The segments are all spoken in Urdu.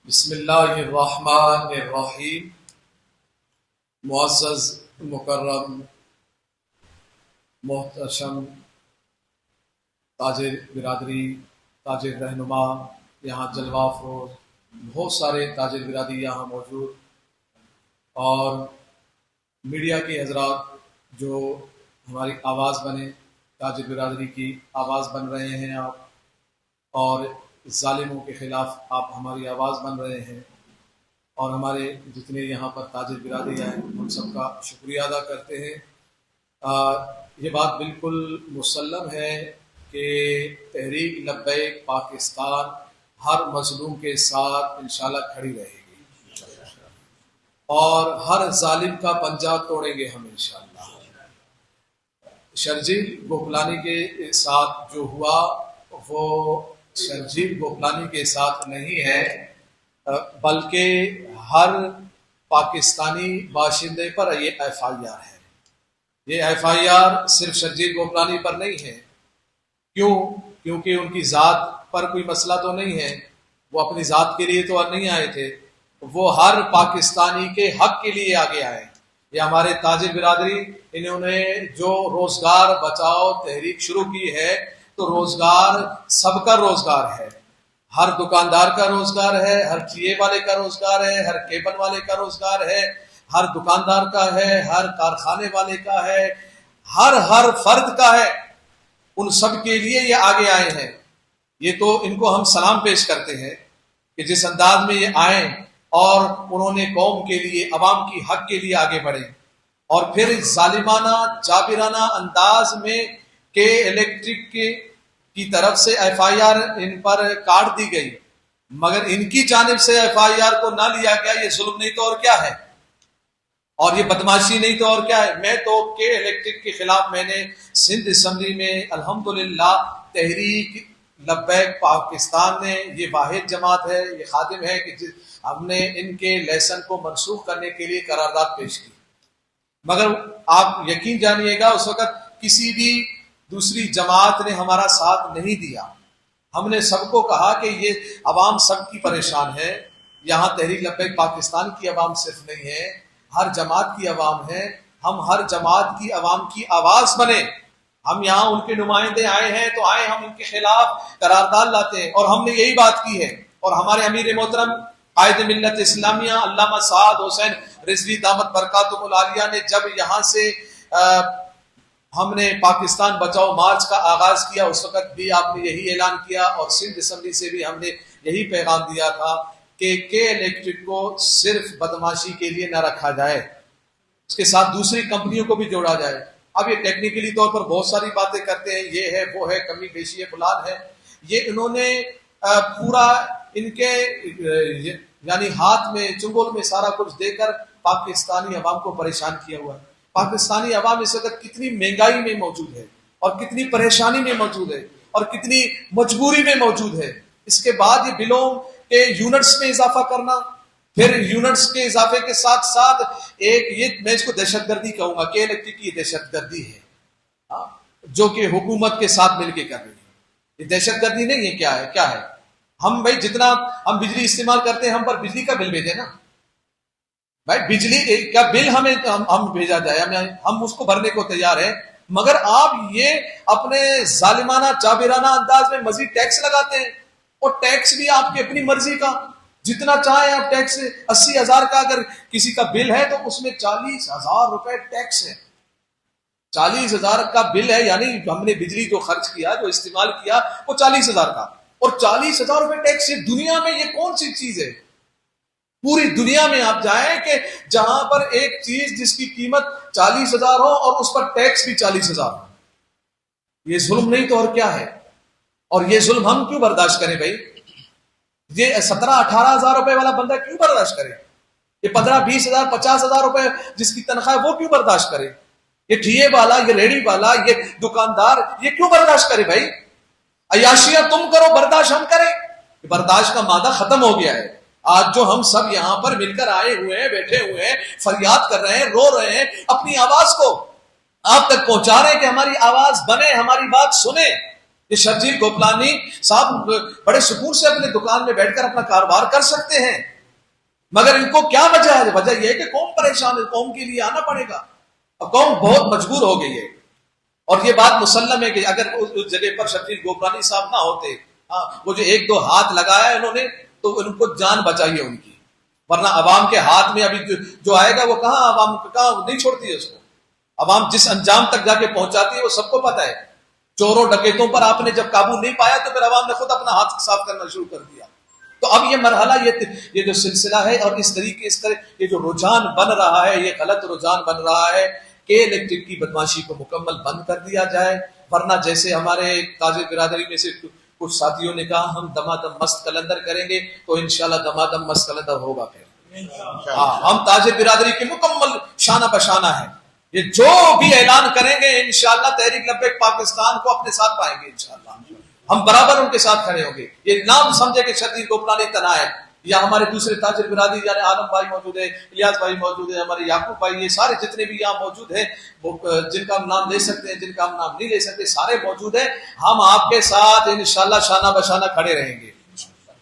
بسم اللہ الرحمن الرحیم۔ معزز مکرم محتشم تاجر برادری، تاجر رہنما، یہاں جلوہ افروز بہت سارے تاجر برادری یہاں موجود، اور میڈیا کے حضرات جو ہماری آواز بنے، تاجر برادری کی آواز بن رہے ہیں آپ، اور ظالموں کے خلاف آپ ہماری آواز بن رہے ہیں، اور ہمارے جتنے یہاں پر تاجر برادری ہیں ہم سب کا شکریہ ادا کرتے ہیں۔ یہ بات بالکل مسلم ہے کہ تحریک لبیک پاکستان ہر مظلوم کے ساتھ انشاءاللہ کھڑی رہے گی، اور ہر ظالم کا پنجہ توڑیں گے ہم انشاءاللہ۔ شرجیل گوکلانی کے ساتھ جو ہوا وہ شرجیل گوکلانی کے ساتھ نہیں ہے، بلکہ ہر پاکستانی باشندے پر یہ ایف آئی آر ہے۔ یہ ایف آئی آر صرف شرجیل گوکلانی پر نہیں ہے۔ کیونکہ ان کی ذات پر کوئی مسئلہ تو نہیں ہے، وہ اپنی ذات کے لیے تو نہیں آئے تھے، وہ ہر پاکستانی کے حق کے لیے آگے آئے۔ یہ ہمارے تاجر برادری، انہوں نے جو روزگار بچاؤ تحریک شروع کی ہے، تو روزگار سب کا روزگار ہے، ہر دکاندار کا روزگار ہے، ہر ٹھیے والے کا روزگار ہے، ہر کیبن والے کا روزگار ہے، ہر دکاندار کا ہے، ہر کارخانے والے کا ہے، ہر فرد کا ہے۔ ان سب کے لیے یہ آگے آئے ہیں۔ یہ تو ان کو ہم سلام پیش کرتے ہیں کہ جس انداز میں یہ آئیں اور انہوں نے قوم کے لیے، عوام کی حق کے لیے آگے بڑھے، اور پھر ظالمانہ جابرانہ انداز میں کہ الیکٹرک کی طرف سے ایف آئی آر ان پر کاٹ دی گئی، مگر ان کی جانب سے ایف آئی آر کو نہ لیا گیا۔ یہ ظلم نہیں تو اور کیا ہے، اور یہ بدماشی نہیں تو اور کیا ہے۔ میں تو کہ الیکٹرک کے خلاف میں نے سندھ اسمبلی میں الحمدللہ تحریک لبیک پاکستان نے، یہ واحد جماعت ہے، یہ خادم ہے کہ ہم نے ان کے لیسن کو منسوخ کرنے کے لیے قرارداد پیش کی، مگر آپ یقین جانیے گا اس وقت کسی بھی دوسری جماعت نے ہمارا ساتھ نہیں دیا۔ ہم نے سب کو کہا کہ یہ عوام سب کی پریشان ہے، یہاں تحریک لبیک پاکستان کی عوام صرف نہیں ہے، ہر جماعت کی عوام ہے، ہم ہر جماعت کی عوام کی آواز بنے۔ ہم یہاں ان کے نمائندے آئے ہیں تو آئے ہم ان کے خلاف قرارداد لاتے ہیں، اور ہم نے یہی بات کی ہے۔ اور ہمارے امیر محترم قائد ملت اسلامیہ علامہ سعد حسین رضوی دامت برکاتہم العالیہ نے جب یہاں سے ہم نے پاکستان بچاؤ مارچ کا آغاز کیا، اس وقت بھی آپ نے یہی اعلان کیا، اور سندھ اسمبلی سے بھی ہم نے یہی پیغام دیا تھا کہ الیکٹرک کو صرف بدماشی کے لیے نہ رکھا جائے، اس کے ساتھ دوسری کمپنیوں کو بھی جوڑا جائے۔ اب یہ ٹیکنیکلی طور پر بہت ساری باتیں کرتے ہیں، یہ ہے وہ ہے، کمی بیشی ہے، فلان ہے۔ یہ انہوں نے پورا ان کے یعنی ہاتھ میں چنگل میں سارا کچھ دے کر پاکستانی عوام کو پریشان کیا ہوا ہے۔ پاکستانی عوام اس وقت کتنی مہنگائی میں موجود ہے، اور کتنی پریشانی میں موجود ہے، اور کتنی مجبوری میں موجود ہے۔ اس کے بعد یہ بلوں کے یونٹس میں اضافہ کرنا، پھر یونٹس کے اضافے کے ساتھ ساتھ ایک یہ میں اس کو دہشت گردی کہوں گا کہ الیکٹرک کی دہشت گردی ہے جو کہ حکومت کے ساتھ مل کے کر رہی ہے۔ یہ دہشت گردی نہیں ہے، کیا ہے؟ ہم بھائی جتنا ہم بجلی استعمال کرتے ہیں، ہم پر بجلی کا بل بھیجیں نا بھائی، بجلی کا بل ہم بھیجا جائے، ہم اس کو بھرنے کو تیار ہیں، مگر آپ یہ اپنے ظالمانہ جابرانہ انداز میں مزید ٹیکس لگاتے ہیں، اور ٹیکس بھی آپ کی اپنی مرضی کا، جتنا چاہیں آپ ٹیکس۔ 80,000 کا اگر کسی کا بل ہے تو اس میں 40,000 روپے ٹیکس ہے۔ 40,000 کا بل ہے، یعنی ہم نے بجلی جو خرچ کیا، جو استعمال کیا، وہ 40,000 کا، اور 40,000 روپے ٹیکس۔ یہ دنیا میں یہ کون سی چیز ہے؟ پوری دنیا میں آپ جائیں کہ جہاں پر ایک چیز جس کی قیمت 40,000 ہو اور اس پر ٹیکس بھی 40,000 ہو، یہ ظلم نہیں تو اور کیا ہے؟ اور یہ ظلم ہم کیوں برداشت کریں بھائی؟ یہ 17-18 ہزار روپے والا بندہ کیوں برداشت کرے؟ یہ 15-20 ہزار 50,000 روپے جس کی تنخواہ ہے وہ کیوں برداشت کرے؟ یہ ٹھیے والا، یہ ریڑھی والا، یہ دکاندار یہ کیوں برداشت کرے بھائی؟ عیاشیاں تم کرو، برداشت ہم کریں؟ برداشت کا مادہ ختم ہو گیا ہے۔ آج جو ہم سب یہاں پر مل کر آئے ہوئے ہیں، بیٹھے ہوئے ہیں، فریاد کر رہے ہیں، رو رہے ہیں، اپنی آواز کو آپ تک پہنچا رہے ہیں کہ ہماری آواز بنے، ہماری بات سنیں، یہ شرجیل گوپلانی صاحب بڑے سکون سے اپنے دکان میں بیٹھ کر اپنا کاروبار کر سکتے ہیں، مگر ان کو کیا وجہ ہے؟ وجہ یہ ہے کہ قوم پریشان ہے، قوم کے لیے آنا پڑے گا، اور قوم بہت مجبور ہو گئی ہے۔ اور یہ بات مسلم ہے کہ اگر اس جگہ پر شرجیل گوپلانی صاحب نہ ہوتے، وہ جو ایک دو ہاتھ لگایا انہوں نے، تو ان کو جان بچائیے ان کی، ورنہ عوام کے ہاتھ میں ابھی جو آئے گا وہ کہاں، عوام کہاں نہیں چھوڑتی ہے اس کو۔ عوام جس انجام تک جا کے پہنچاتی ہے وہ سب کو پتا ہے۔ چوروں ڈکیتوں پر آپ نے جب قابو نہیں پایا تو پھر عوام نے خود اپنا ہاتھ صاف کرنا شروع کر دیا۔ تو اب یہ مرحلہ، یہ جو سلسلہ ہے، اور اس طرح یہ جو رجحان بن رہا ہے، یہ غلط رجحان بن رہا ہے کہ الیکٹرک کی بدماشی کو مکمل بند کر دیا جائے، ورنہ جیسے ہمارے تاجر برادری میں سے کچھ ساتھیوں نے کہا ہم دمادم مست قلندر کریں گے، تو انشاءاللہ دمادم مست قلندر ہوگا پھر۔ ہم تاجر برادری کے مکمل شانہ بشانہ ہیں، یہ جو بھی اعلان کریں گے انشاءاللہ تحریک لبیک پاکستان کو اپنے ساتھ پائیں گے، انشاءاللہ ہم برابر ان کے ساتھ کھڑے ہوں گے۔ یہ نام سمجھے کہ شرجیل گوپلانی تنہا ہے، یا ہمارے دوسرے تاجر برادری یعنی عالم بھائی موجود ہے، الیاس بھائی موجود ہے، ہمارے یعقوب بھائی، یہ سارے جتنے بھی یہاں موجود ہیں، جن کا ہم نام لے سکتے ہیں، جن کا ہم نام نہیں لے سکتے، سارے موجود ہیں۔ ہم آپ کے ساتھ انشاءاللہ شانہ بشانہ کھڑے رہیں گے۔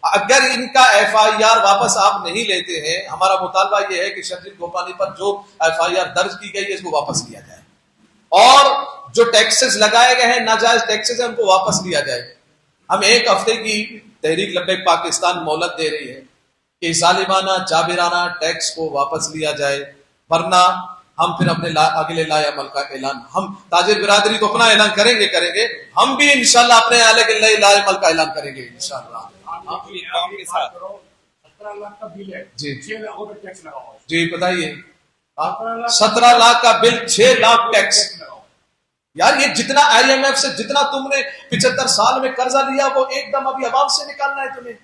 اگر ان کا ایف آئی آر واپس آپ نہیں لیتے ہیں، ہمارا مطالبہ یہ ہے کہ شرجیل گوپلانی پر جو ایف آئی آر درج کی گئی ہے اس کو واپس لیا جائے، اور جو ٹیکسز لگائے گئے ہیں، ناجائز ٹیکسز ہیں، ان کو واپس لیا جائے۔ ہم ایک ہفتے کی تحریک لبیک پاکستان مہلت دے رہی ہے کہ ظالمانہ جابرانہ ٹیکس کو واپس لیا جائے، ورنہ ہم پھر اپنے اگلے لائے عمل کا اعلان، ہم تاجر برادری تو اپنا اعلان کریں گے، ہم بھی انشاءاللہ اپنے اگلے لائے عمل کا اعلان کریں گے انشاءاللہ۔ 17 لاکھ کا بل ہے، جی 6 لاکھ روپے ٹیکس لگاؤ۔ جی بتائیے، 17 لاکھ کا بل، 6 لاکھ ٹیکس۔ یار یہ جتنا آئی ایم ایف سے جتنا تم نے 75 سال میں قرضہ لیا وہ ایک دم ابھی عوام سے نکالنا ہے تمہیں،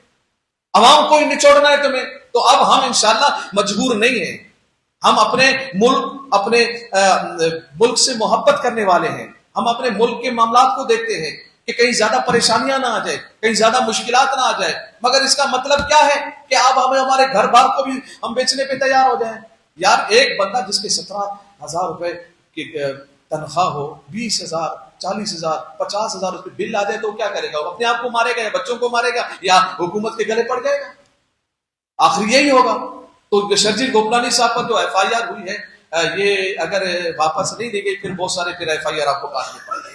عوام کو ہی نچوڑنا ہے تمہیں۔ تو اب ہم انشاءاللہ مجبور نہیں ہیں، ہم اپنے ملک سے محبت کرنے والے ہیں، ہم اپنے ملک کے معاملات کو دیکھتے ہیں کہ کہیں زیادہ پریشانیاں نہ آ جائے، کہیں زیادہ مشکلات نہ آ جائے، مگر اس کا مطلب کیا ہے کہ اب ہمیں ہمارے گھر بار کو بھی ہم بیچنے پہ تیار ہو جائیں۔ یار ایک بندہ جس کے 17,000 روپے کی تنخواہ ہو، 20,000 40,000 50,000 اس پہ بل آ جائے تو کیا کرے گا؟ وہ اپنے آپ کو مارے گا، یا بچوں کو مارے گا، یا حکومت کے گلے پڑ جائے گا، آخر یہی ہوگا۔ تو شرجیل گوپلانی صاحب پر جو ایف آئی آر ہوئی ہے، یہ اگر واپس نہیں دے گئی پھر بہت سارے ایف آئی آر آپ کو کاٹنے پڑ گئے،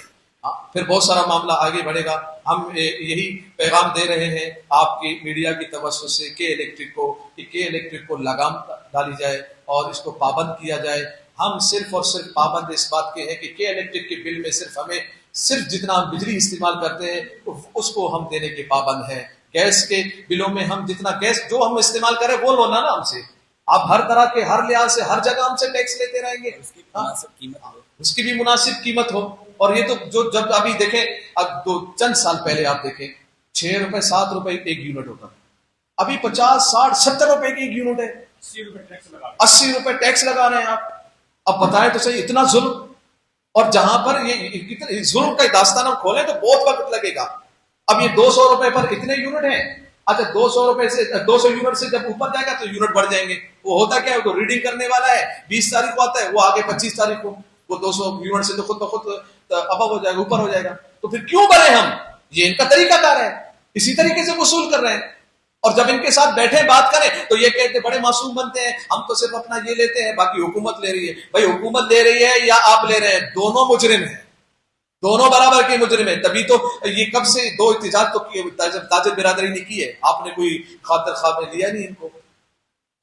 پھر بہت سارا معاملہ آگے بڑھے گا۔ ہم یہی پیغام دے رہے ہیں آپ کی میڈیا کی توسط سے کہ الیکٹرک کو لگام ڈالی جائے اور اس کو پابند کیا جائے۔ ہم صرف اور صرف پابند اس بات کے ہیں کہ الیکٹرک کے بل میں صرف جتنا ہم بجلی استعمال کرتے ہیں اس کو ہم دینے کے پابند ہیں۔ گیس کے بلوں میں ہم جتنا گیس جو ہم استعمال کریں وہ لونا نا ہم سے، آپ ہر طرح کے ہر لحاظ سے ہر جگہ ہم سے ٹیکس لیتے رہیں گے، اس کی بھی مناسب قیمت ہو۔ اور یہ تو جو جب ابھی دیکھیں، اب چند سال پہلے آپ دیکھیں 6 روپے 7 روپے ایک یونٹ ہوتا، ابھی 50 60 70 روپے کی ایک یونٹ ہے، 80 روپے ٹیکس لگا رہے ہیں آپ۔ اب بتائیں تو صحیح، اتنا ظلم، اور جہاں پر یہ ظلم کا داستان ہم کھولیں تو بہت وقت لگے گا۔ اب یہ 200 روپے پر اتنے یونٹ ہیں، اچھا 200 یونٹ سے جب اوپر جائے گا تو یونٹ بڑھ جائیں گے۔ وہ ہوتا کیا ہے، وہ ریڈنگ کرنے والا ہے 20 تاریخ کو آتا ہے، وہ آگے 25 تاریخ کو وہ 200 یونٹ سے تو خود بخود ابو ہو جائے گا، اوپر ہو جائے گا۔ تو پھر کیوں بڑھے ہم؟ یہ ان کا طریقہ کار ہے، اسی طریقے سے وصول کر رہے ہیں۔ اور جب ان کے ساتھ بیٹھے بات کریں تو یہ کہتے بڑے معصوم بنتے ہیں، ہم تو صرف اپنا یہ لیتے ہیں، باقی حکومت لے رہی ہے۔ بھائی حکومت لے رہی ہے یا آپ لے رہے ہیں، دونوں مجرم ہیں، دونوں برابر کے مجرم ہیں۔ تبھی تو یہ کب سے دو احتجاج تو تاجر برادری نے کی ہے، آپ نے کوئی خاطر خواب میں لیا نہیں ان کو۔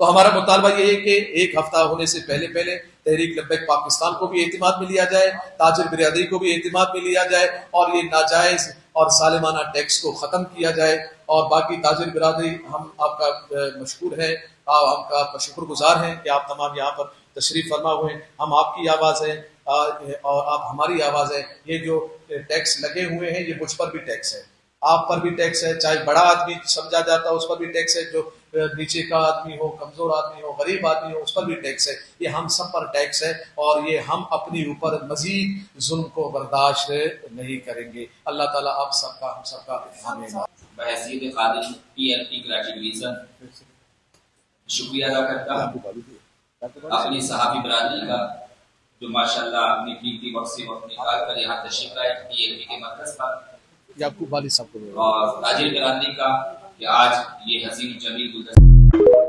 تو ہمارا مطالبہ یہ ہے کہ ایک ہفتہ ہونے سے پہلے تحریک لبیک پاکستان کو بھی اعتماد میں لیا جائے، تاجر برادری کو بھی اعتماد میں لیا جائے، اور یہ ناجائز اور ظالمانہ ٹیکس کو ختم کیا جائے۔ اور باقی تاجر برادری، ہم آپ کا مشکور ہے، ہم کا آپ کا شکر گزار ہیں کہ آپ تمام یہاں پر تشریف فرما ہوئے ہیں۔ ہم آپ کی آواز ہیں اور آپ ہماری آواز ہے۔ یہ جو ٹیکس لگے ہوئے ہیں یہ مجھ پر بھی ٹیکس ہے، آپ پر بھی ٹیکس ہے، چاہے بڑا آدمی سمجھا جاتا ہے اس پر بھی ٹیکس ہے، جو نیچے کا آدمی ہو، کمزور آدمی ہو، غریب آدمی ہو، اس پر بھی ٹیکس ہے۔ یہ ہم سب پر ٹیکس ہے، اور یہ ہم اپنی اوپر مزید ظلم کو برداشت نہیں کریں گے۔ اللہ تعالیٰ آپ سب کا، ہم سب کا حامی ہے۔ بحیثیت خادم P L P Karachi division شکریہ ادا کرتا ہوں اپنی صحافی برادری کا، جو ماشاءاللہ اپنی قیمتی وقت سے وقت نکال کر یہاں تشریف لائے پی ایل پی کے مرکز پر، یعقوب والی صاحب کو اور تاجر کراندی کا کہ آج یہ حسین جمیل گلدستہ